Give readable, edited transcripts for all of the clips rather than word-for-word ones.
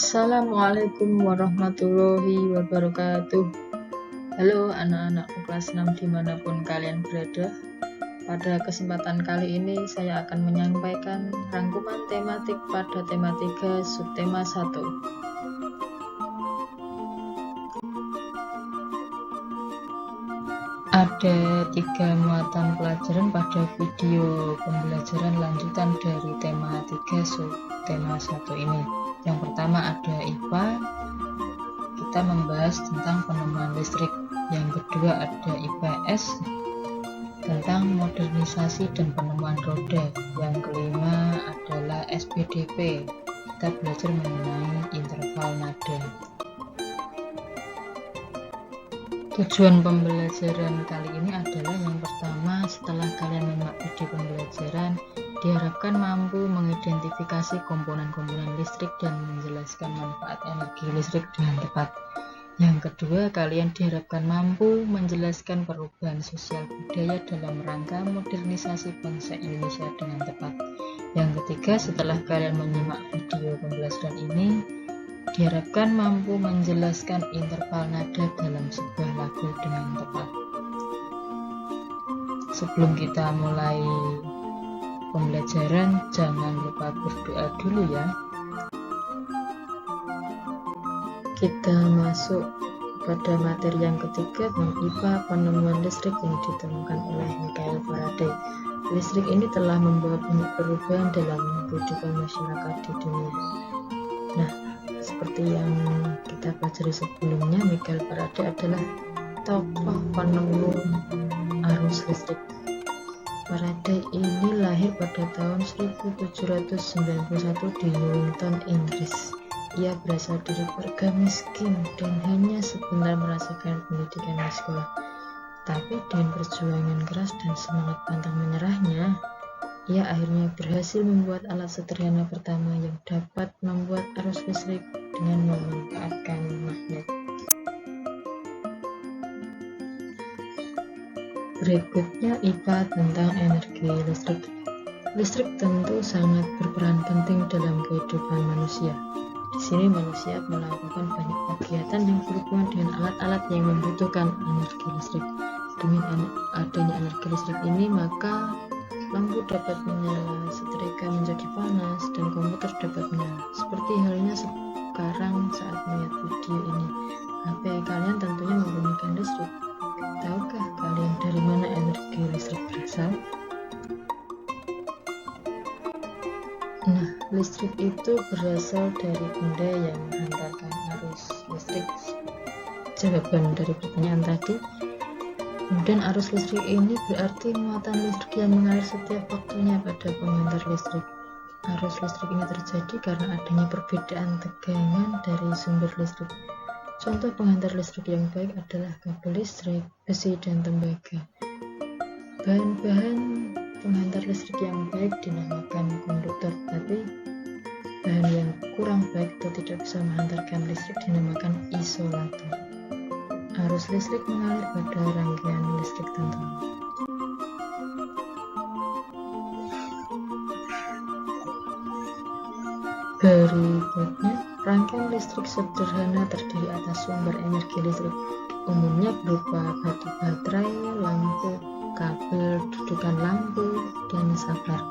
Assalamualaikum warahmatullahi wabarakatuh. Halo anak-anakku kelas 6 dimanapun kalian berada. Pada kesempatan kali ini saya akan menyampaikan rangkuman tematik pada tema 3 subtema 1. Ada 3 muatan pelajaran pada video pembelajaran lanjutan dari tema 3 subtema 1 ini. Yang pertama ada IPA, kita membahas tentang penemuan listrik. Yang kedua ada IPS, tentang modernisasi dan penemuan roda. Yang kelima adalah SPDP, kita belajar mengenai interval nada. Tujuan pembelajaran kali ini adalah yang pertama, setelah kalian menyimak video pembelajaran, diharapkan mampu mengidentifikasi komponen-komponen listrik dan menjelaskan manfaat energi listrik dengan tepat. Yang kedua, kalian diharapkan mampu menjelaskan perubahan sosial budaya dalam rangka modernisasi bangsa Indonesia dengan tepat. Yang ketiga, setelah kalian menyimak video pembelajaran ini, diharapkan mampu menjelaskan interval nada dalam sebuah lagu dengan tepat. Sebelum kita mulai pembelajaran, jangan lupa berdoa dulu ya. Kita masuk pada materi yang ketiga tentang IPA, penemuan listrik yang ditemukan oleh Michael Faraday. Listrik ini telah membawa banyak perubahan dalam kehidupan masyarakat di dunia. Nah, seperti yang kita pelajari sebelumnya, Michael Faraday adalah tokoh penemu arus listrik. Faraday ini lahir pada tahun 1791 di Newington, Inggris. Ia berasal dari keluarga miskin dan hanya sebentar merasakan pendidikan di sekolah. Tapi dengan perjuangan keras dan semangat pantang menyerahnya, ia akhirnya berhasil membuat alat sederhana pertama yang dapat membuat arus listrik dengan memanfaatkan magnet. Berikutnya IPA tentang energi listrik. Listrik tentu sangat berperan penting dalam kehidupan manusia. Di sini manusia melakukan banyak kegiatan yang berhubungan dengan alat-alat yang membutuhkan energi listrik. Dengan adanya energi listrik ini, maka lampu dapat menyala, setrika menjadi panas, dan komputer dapat menyala. Seperti halnya sekarang saat melihat video ini, HP kalian tentunya menggunakan listrik. Tahukah kalian dari mana energi listrik berasal? Nah, listrik itu berasal dari benda yang menghantarkan arus listrik. Jawaban dari pertanyaan tadi. Kemudian arus listrik ini berarti muatan listrik yang mengalir setiap waktunya pada penghantar listrik. Arus listrik ini terjadi karena adanya perbedaan tegangan dari sumber listrik. Contoh penghantar listrik yang baik adalah kabel listrik, besi, dan tembaga. Bahan-bahan penghantar listrik yang baik dinamakan konduktor, tapi bahan yang kurang baik atau tidak bisa menghantarkan listrik dinamakan isolator. Arus listrik mengalir pada rangkaian listrik tertentu. Berikutnya, rangkaian listrik sederhana terdiri atas sumber energi listrik, umumnya berupa batu baterai, lampu, kabel, dudukan lampu, dan saklar.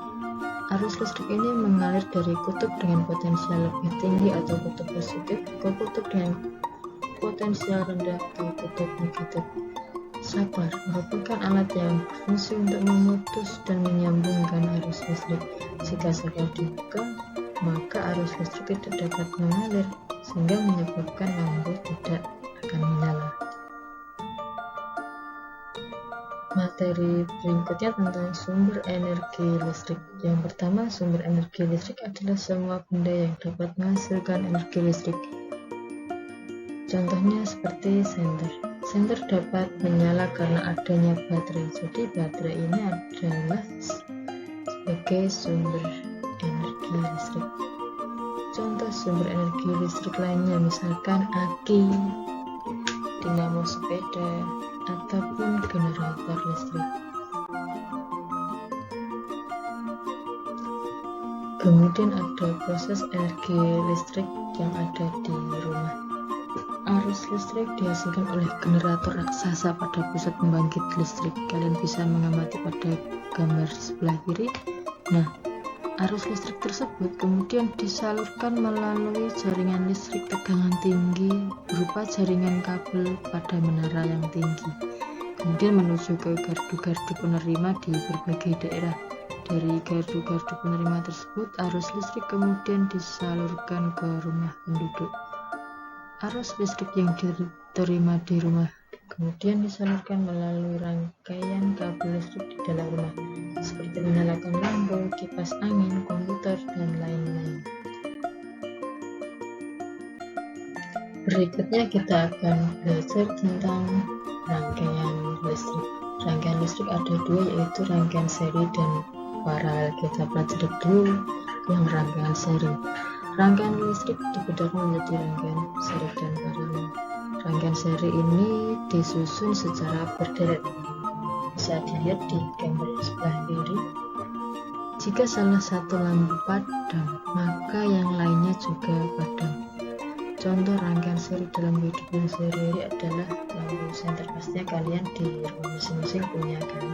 Arus listrik ini mengalir dari kutub dengan potensial lebih tinggi atau kutub positif ke kutub dengan potensial rendah atau kutub negatif. Saklar merupakan alat yang berfungsi untuk memutus dan menyambungkan arus listrik. Jika saklar dibuka, maka arus listrik tidak dapat mengalir, sehingga menyebabkan lampu tidak akan menyala. Materi berikutnya tentang sumber energi listrik. Yang pertama, sumber energi listrik adalah semua benda yang dapat menghasilkan energi listrik. Contohnya seperti senter. Senter dapat menyala karena adanya baterai. Jadi baterai ini adalah sebagai sumber energi listrik. Contoh sumber energi listrik lainnya misalkan aki, dinamo sepeda, ataupun generator listrik. Kemudian ada proses energi listrik yang ada di rumah. Arus listrik dihasilkan oleh generator raksasa pada pusat pembangkit listrik. Kalian bisa mengamati pada gambar sebelah kiri. Nah, arus listrik tersebut kemudian disalurkan melalui jaringan listrik tegangan tinggi berupa jaringan kabel pada menara yang tinggi, kemudian menuju ke gardu-gardu penerima di berbagai daerah. Dari gardu-gardu penerima tersebut, arus listrik kemudian disalurkan ke rumah penduduk. Arus listrik yang diterima di rumah kemudian disalurkan melalui rangkaian kabel listrik di dalam rumah, seperti menyalakan lampu, kipas angin, komputer, dan lain-lain. Berikutnya kita akan belajar tentang rangkaian listrik. Rangkaian listrik ada dua, yaitu rangkaian seri dan paralel. Kita pelajari dulu yang rangkaian seri. Rangkaian listrik dibedakan menjadi rangkaian seri dan paralel. Rangkaian seri ini disusun secara berderet. Bisa dilihat di gambar sebelah kiri. Jika salah satu lampu padam, maka yang lainnya juga padam. Contoh rangkaian seri dalam kehidupan sehari-hari adalah lampu senter. Pastinya kalian di rumah masing-masing punya kan.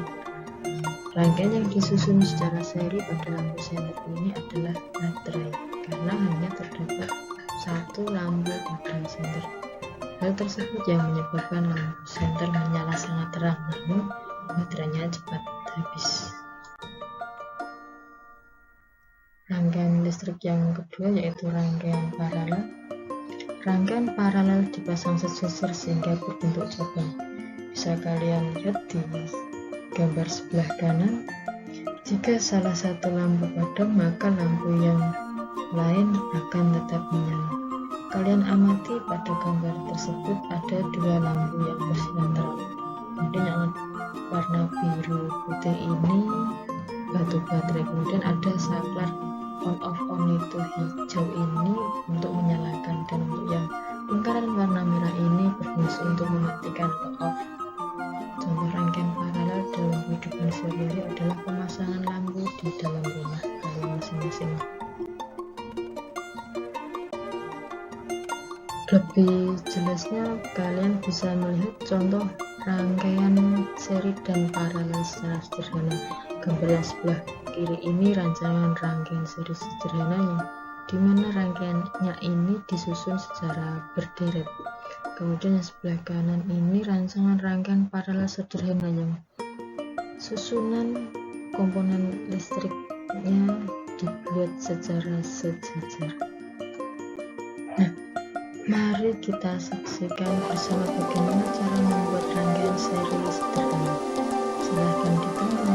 Rangkaian yang disusun secara seri pada lampu senter ini adalah baterai, karena hanya terdapat satu lampu pada senter. Hal tersebut yang menyebabkan lampu senter menyala sangat terang, namun baterainya cepat habis. Rangkaian listrik yang kedua yaitu rangkaian paralel. Rangkaian paralel dipasang sejajar sehingga berbentuk cabang. Bisa kalian lihat di gambar sebelah kanan. Jika salah satu lampu padam, maka lampu yang lain akan tetap menyala. Kalian amati pada gambar tersebut ada dua lampu yang bersinar terang. Kemudian yang warna biru putih ini batu baterai. Kemudian ada saklar on off on itu hijau ini untuk menyalakan, dan untuk yang lingkaran warna merah ini berfungsi untuk mematikan on off. Contoh rangkaian paralel dalam kehidupan sehari-hari adalah pemasangan lampu di dalam rumah kalian masing-masing. Lebih jelasnya kalian bisa melihat contoh rangkaian seri dan paralel secara sederhana. Gambar yang sebelah kiri ini rancangan rangkaian seri sederhana yang dimana rangkaiannya ini disusun secara berderet. Kemudian yang sebelah kanan ini rancangan rangkaian paralel sederhana yang susunan komponen listriknya dibuat secara sejajar. Nah, mari kita saksikan bersama bagaimana cara membuat rangkaian seri sederhana. Silahkan ditonton.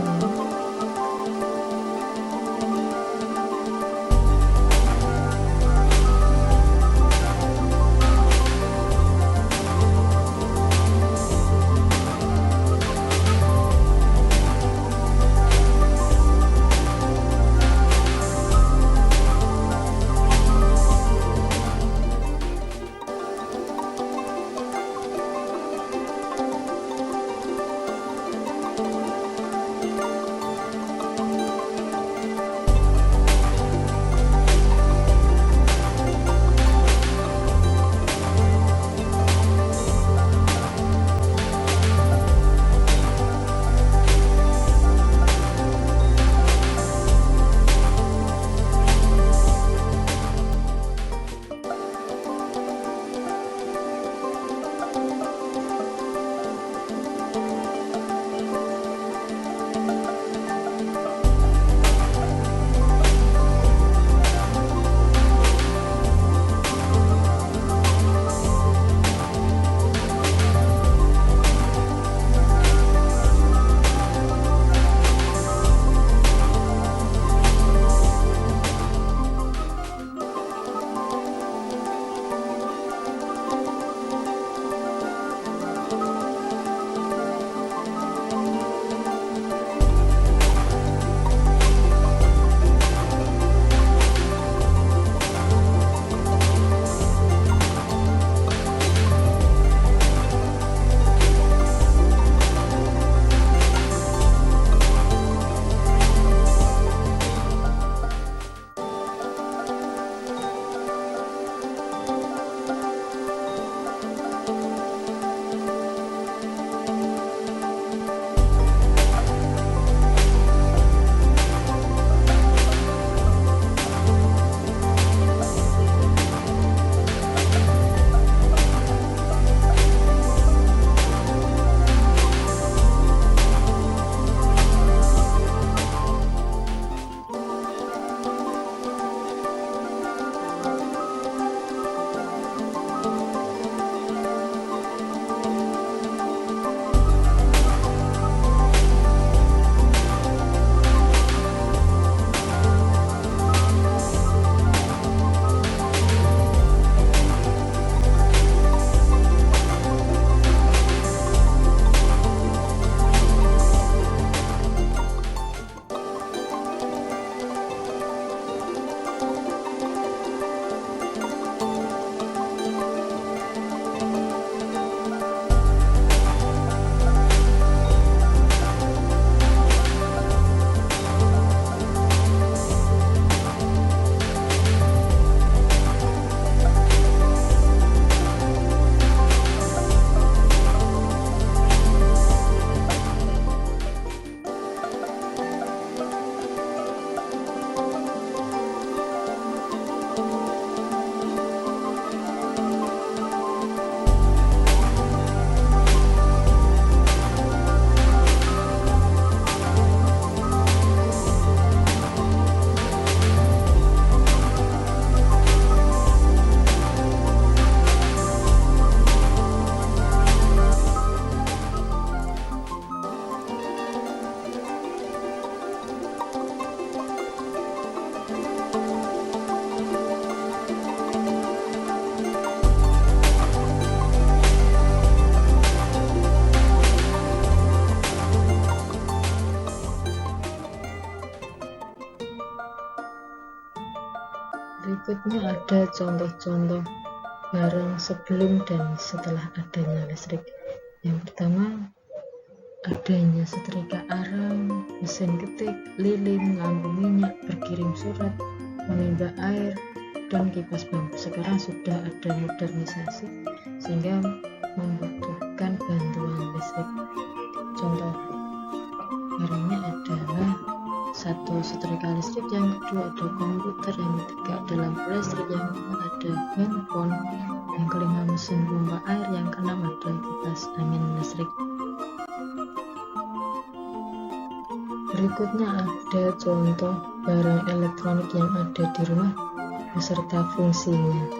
Berikutnya ada contoh-contoh barang sebelum dan setelah adanya listrik. Yang pertama, adanya setrika arang, mesin ketik, lilin, lampu minyak, berkirim surat, menimba air, dan kipas bambu. Sekarang sudah ada modernisasi sehingga membutuhkan bantuan listrik. Contoh barangnya adalah satu, setrika listrik, yang kedua ada komputer, yang ketiga ada lampu listrik, yang keempat ada handphone, yang kelima mesin pompa air, yang keenam ada kipas angin listrik. Berikutnya ada contoh barang elektronik yang ada di rumah beserta fungsinya.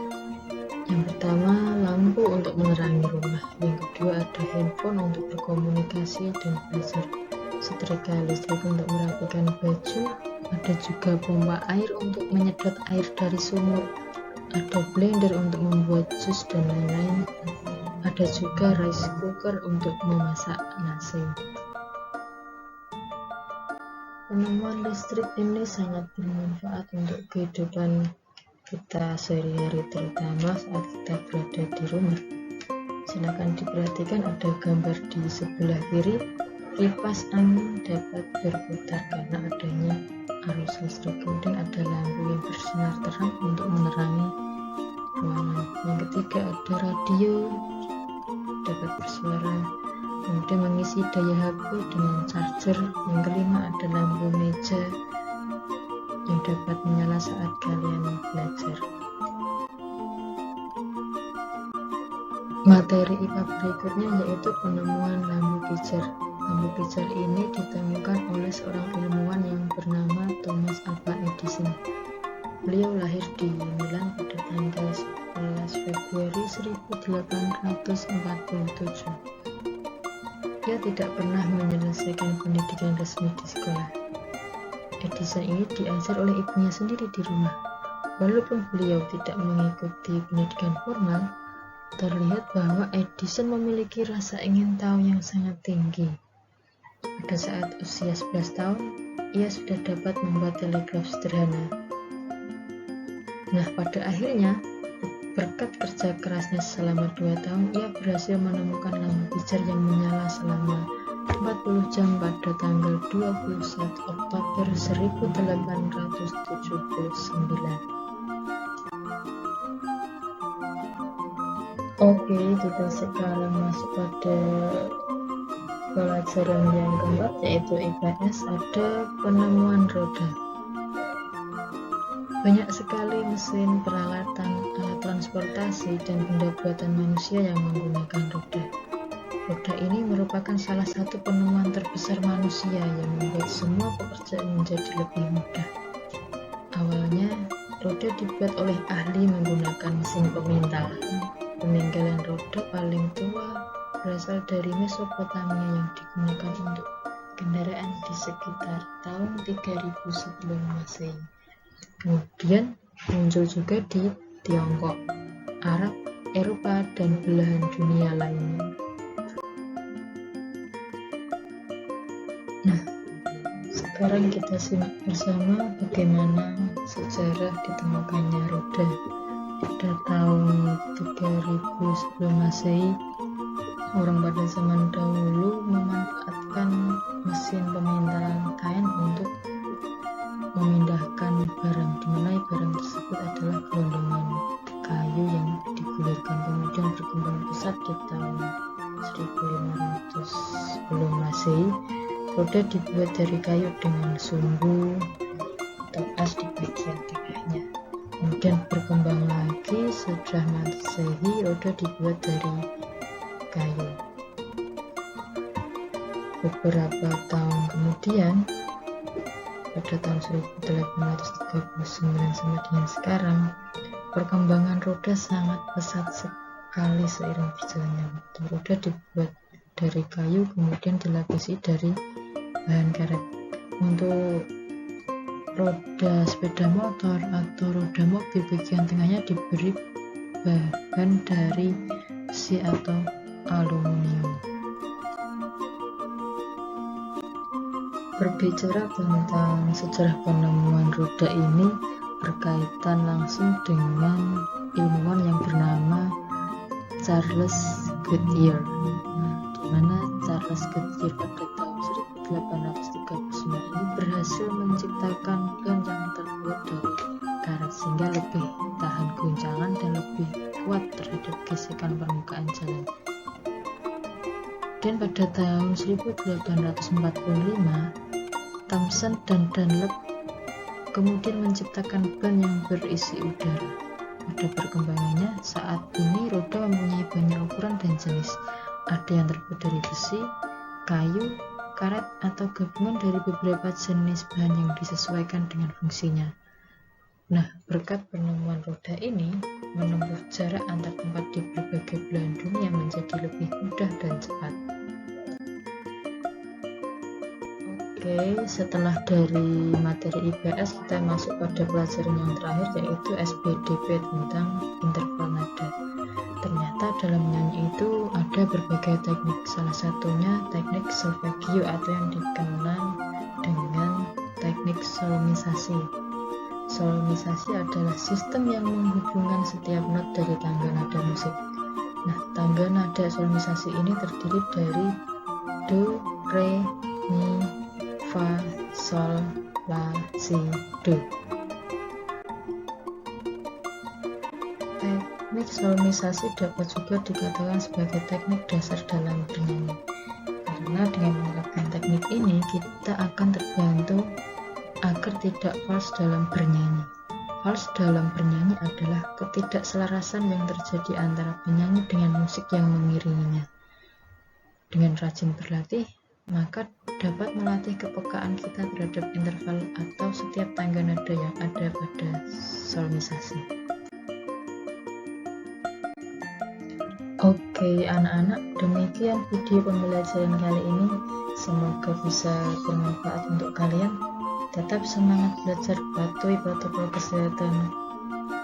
Yang pertama, lampu untuk menerangi rumah. Yang kedua ada handphone untuk berkomunikasi dan belajar. Setrika listrik untuk merapikan baju, ada juga pompa air untuk menyedot air dari sumur, ada blender untuk membuat jus dan lain-lain, ada juga rice cooker untuk memasak nasi. Penemuan listrik ini sangat bermanfaat untuk kehidupan kita sehari-hari, terutama saat kita berada di rumah. Silakan diperhatikan, ada gambar di sebelah kiri. Kipas angin dapat berputar karena adanya arus listrik. Kemudian ada lampu yang bersinar terang untuk menerangi ruangan. Yang ketiga ada radio dapat bersuara, kemudian mengisi daya HP dengan charger. Yang kelima ada lampu meja yang dapat menyala saat kalian belajar. Materi IPA berikutnya yaitu penemuan lampu pijar. Lampu pijar ini ditemukan oleh seorang ilmuwan yang bernama Thomas Alva Edison. Beliau lahir di Milan pada tanggal 11 Februari 1847. Dia tidak pernah menyelesaikan pendidikan resmi di sekolah. Edison ini diajar oleh ibunya sendiri di rumah. Walaupun beliau tidak mengikuti pendidikan formal, terlihat bahwa Edison memiliki rasa ingin tahu yang sangat tinggi. Pada saat usia 11 tahun, ia sudah dapat membuat telegraf sederhana. Nah, pada akhirnya, berkat kerja kerasnya selama 2 tahun, ia berhasil menemukan lampu pijar yang menyala selama 40 jam pada tanggal 21 Oktober 1879. Oke, kita sekarang masuk pada pelajaran yang keempat, yaitu IPS. Ada penemuan roda. Banyak sekali mesin, peralatan, alat transportasi, dan benda buatan manusia yang menggunakan roda. Roda ini merupakan salah satu penemuan terbesar manusia yang membuat semua pekerjaan menjadi lebih mudah. Awalnya, roda dibuat oleh ahli menggunakan mesin pemintal. Peninggalan roda paling tua berasal dari Mesopotamia yang digunakan untuk kendaraan di sekitar tahun 3000 sebelum Masehi. Kemudian muncul juga di Tiongkok, Arab, Eropa, dan belahan dunia lainnya. Nah, sekarang kita simak bersama bagaimana sejarah ditemukannya roda. Pada tahun 3000 sebelum Masehi, orang pada zaman dahulu memanfaatkan mesin pemintalan kain untuk memindahkan barang, di mana barang tersebut adalah gelondongan kayu yang digulirkan. Kemudian berkembang pesat di tahun 1500 sebelum Masehi. Roda dibuat dari kayu dengan sumbu atau as di bagian tengahnya. Kemudian berkembang lagi setelah Masehi, roda dibuat dari kayu. Beberapa tahun kemudian, pada tahun 1839 sampai dengan sekarang, perkembangan roda sangat pesat sekali seiring berjalannya waktu. Roda dibuat dari kayu, kemudian dilapisi dari bahan karet. Untuk roda sepeda motor atau roda mobil, bagian tengahnya diberi bahan dari besi atau aluminium. Berbicara tentang sejarah penemuan roda ini, berkaitan langsung dengan ilmuwan yang bernama Charles Goodyear, di mana Charles Goodyear pada tahun 1839 ini berhasil menciptakan ban yang terbuat dari karet sehingga lebih tahan guncangan dan lebih kuat terhadap gesekan permukaan jalan. Dan pada tahun 1845 Thomson dan Dunlop kemudian menciptakan ban yang berisi udara. Pada perkembangannya, saat ini roda mempunyai banyak ukuran dan jenis. Ada yang terbuat dari besi, kayu, karet, atau gabungan dari beberapa jenis bahan yang disesuaikan dengan fungsinya. Nah, berkat penemuan roda ini, menempuh jarak antar tempat di berbagai belahan dunia menjadi lebih mudah dan cepat. Oke, setelah dari materi IPS kita masuk pada pelajaran yang terakhir, yaitu SBDP tentang interval nada. Ternyata dalam menyanyi itu ada berbagai teknik, salah satunya teknik solfeggio atau yang dikenal dengan teknik solmisasi. Solmisasi adalah sistem yang menghubungkan setiap not dari tangga nada musik. Nah, tangga nada solmisasi ini terdiri dari do, re, mi, fa, sol, la, si, do. Teknik solmisasi dapat juga dikatakan sebagai teknik dasar dalam bernyanyi, karena dengan menerapkan teknik ini kita akan terbantu agar tidak fals dalam bernyanyi. Fals dalam bernyanyi adalah ketidakselarasan yang terjadi antara penyanyi dengan musik yang mengiringinya. Dengan rajin berlatih, maka dapat melatih kepekaan kita terhadap interval atau setiap tangga nada yang ada pada solmisasi. Oke anak-anak, demikian video pembelajaran kali ini. Semoga bisa bermanfaat untuk kalian. Tetap semangat belajar, patuhi protokol kesehatan,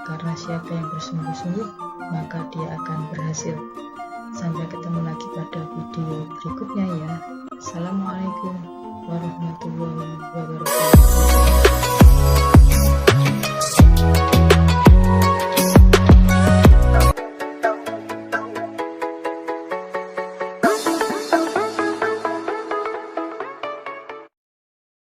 karena siapa yang bersungguh-sungguh maka dia akan berhasil. Sampai ketemu lagi pada video berikutnya ya. Assalamualaikum warahmatullahi wabarakatuh.